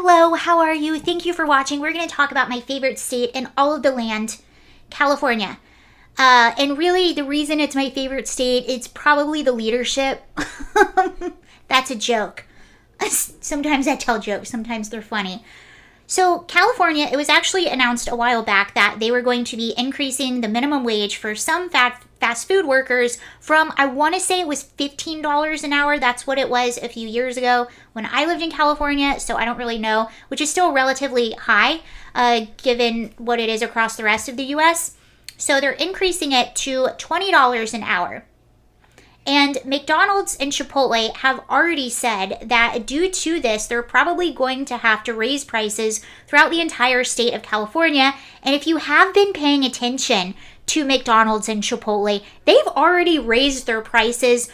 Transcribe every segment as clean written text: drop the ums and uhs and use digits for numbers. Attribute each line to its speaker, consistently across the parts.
Speaker 1: Hello, how are you? Thank you for watching. We're going to talk about my favorite state in all of the land, California. And really, the reason it's my favorite state, it's probably the leadership. That's a joke. Sometimes I tell jokes, sometimes they're funny. So California, it was actually announced a while back that they were going to be increasing the minimum wage for some fast food workers from, I want to say it was $15 an hour. That's what it was a few years ago when I lived in California. So I don't really know, which is still relatively high given what it is across the rest of the US. So they're increasing it to $20 an hour. And McDonald's and Chipotle have already said that due to this, they're probably going to have to raise prices throughout the entire state of California. And if you have been paying attention to McDonald's and Chipotle, they've already raised their prices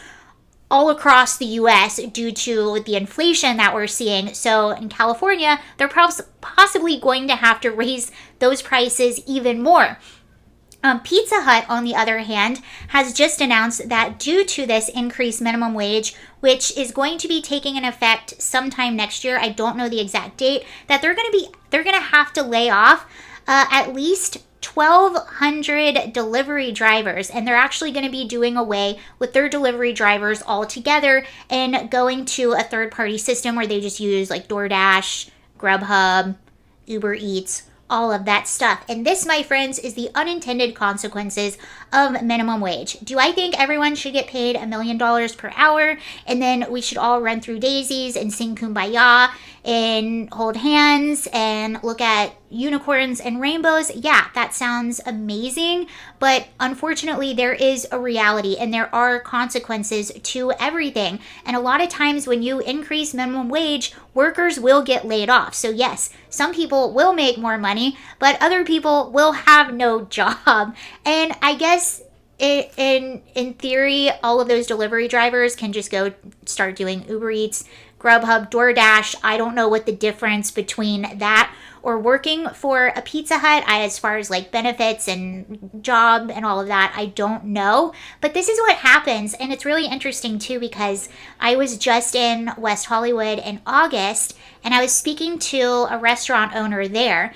Speaker 1: all across the US due to the inflation that we're seeing. So in California, they're possibly going to have to raise those prices even more. Pizza Hut, on the other hand, has just announced that due to this increased minimum wage, which is going to be taking an effect sometime next year, I don't know the exact date, that they're going to have to lay off at least 1,200 delivery drivers, and they're actually going to be doing away with their delivery drivers altogether and going to a third-party system where they just use like DoorDash, Grubhub, Uber Eats, all of that stuff. And this, my friends, is the unintended consequences of minimum wage. Do I think everyone should get paid $1 million per hour and then we should all run through daisies and sing Kumbaya and hold hands and look at unicorns and rainbows? Yeah, that sounds amazing. But unfortunately, there is a reality and there are consequences to everything. And a lot of times when you increase minimum wage, workers will get laid off. So yes, some people will make more money, but other people will have no job. And I guess in theory, all of those delivery drivers can just go start doing Uber Eats, Grubhub, DoorDash. I don't know what the difference between that or working for a Pizza Hut, as far as like benefits and job and all of that, I don't know. But this is what happens. And it's really interesting too, because I was just in West Hollywood in August and I was speaking to a restaurant owner there.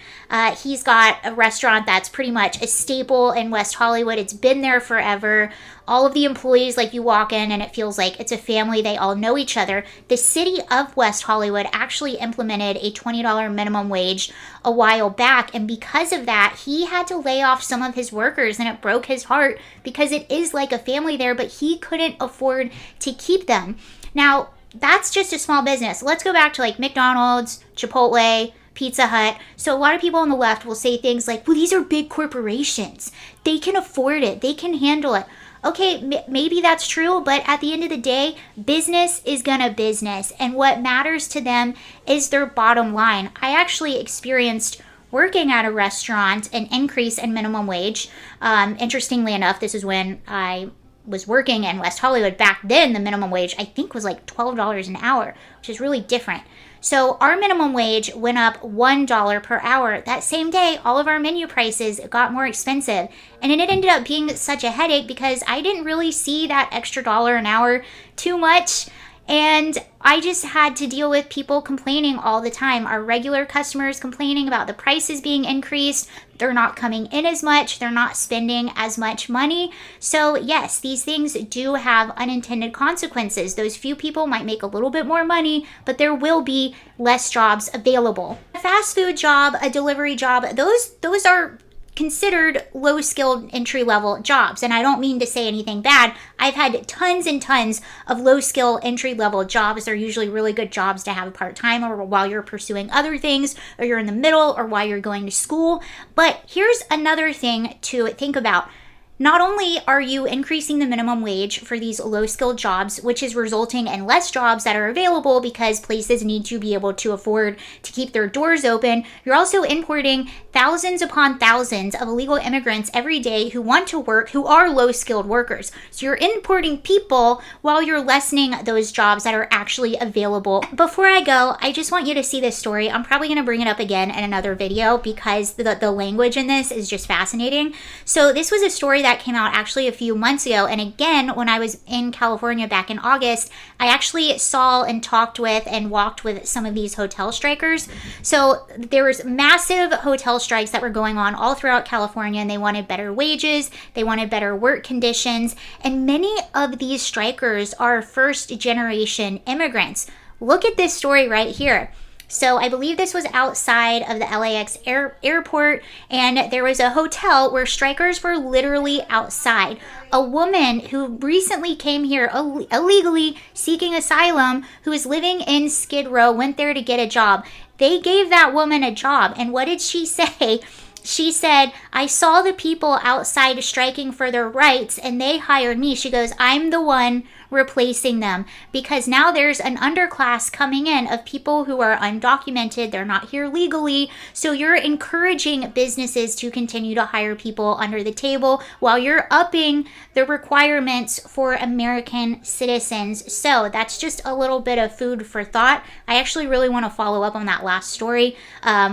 Speaker 1: He's got a restaurant that's pretty much a staple in West Hollywood. It's been there forever. All of the employees, like you walk in and it feels like it's a family. They all know each other. The city of West Hollywood actually implemented a $20 minimum wage a while back. And because of that, he had to lay off some of his workers and it broke his heart because it is like a family there, but he couldn't afford to keep them. Now, that's just a small business. Let's go back to like McDonald's, Chipotle, Pizza Hut. So a lot of people on the left will say things like, well, these are big corporations. They can afford it. They can handle it. Okay, maybe that's true, but at the end of the day, business is gonna business, and what matters to them is their bottom line. I actually experienced working at a restaurant an increase in minimum wage. Interestingly enough, this is when I was working in West Hollywood. Back then, the minimum wage, I think, was like $12 an hour, which is really different. So our minimum wage went up $1 per hour. That same day, all of our menu prices got more expensive. And it ended up being such a headache because I didn't really see that extra dollar an hour too much. And I just had to deal with people complaining all the time. Our regular customers complaining about the prices being increased. They're not coming in as much. They're not spending as much money. So yes, these things do have unintended consequences. Those few people might make a little bit more money, but there will be less jobs available. A fast food job, a delivery job, those are considered low-skilled entry-level jobs. And I don't mean to say anything bad. I've had tons and tons of low-skill entry-level jobs. They're usually really good jobs to have part-time or while you're pursuing other things, or you're in the middle, or while you're going to school. But here's another thing to think about. Not only are you increasing the minimum wage for these low-skilled jobs, which is resulting in less jobs that are available because places need to be able to afford to keep their doors open, you're also importing thousands upon thousands of illegal immigrants every day who want to work, who are low-skilled workers. So you're importing people while you're lessening those jobs that are actually available. Before I go, I just want you to see this story. I'm probably going to bring it up again in another video because the language in this is just fascinating. So this was a story that that came out actually a few months ago. And again, when I was in California back in August, I actually saw and talked with and walked with some of these hotel strikers. So there was massive hotel strikes that were going on all throughout California, and they wanted better wages, they wanted better work conditions, and many of these strikers are first generation immigrants. Look at this story right here. So I believe this was outside of the LAX airport, and there was a hotel where strikers were literally outside. A woman who recently came here illegally seeking asylum, who is living in Skid Row, went there to get a job. They gave that woman a job, and what did she say? She said, I saw the people outside striking for their rights and they hired me. She goes, I'm the one replacing them, because now there's an underclass coming in of people who are undocumented. They're not here legally. So you're encouraging businesses to continue to hire people under the table while you're upping the requirements for American citizens. So that's just a little bit of food for thought. I actually really want to follow up on that last story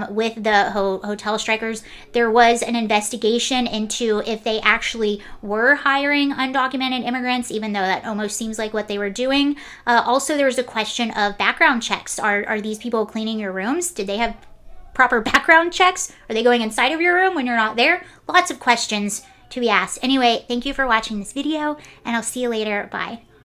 Speaker 1: with the hotel strikers. There was an investigation into if they actually were hiring undocumented immigrants, even though that almost seems like what they were doing. Also, there was a question of background checks. Are these people cleaning your rooms? Did they have proper background checks? Are they going inside of your room when you're not there? Lots of questions to be asked. Anyway, thank you for watching this video, and I'll see you later. Bye.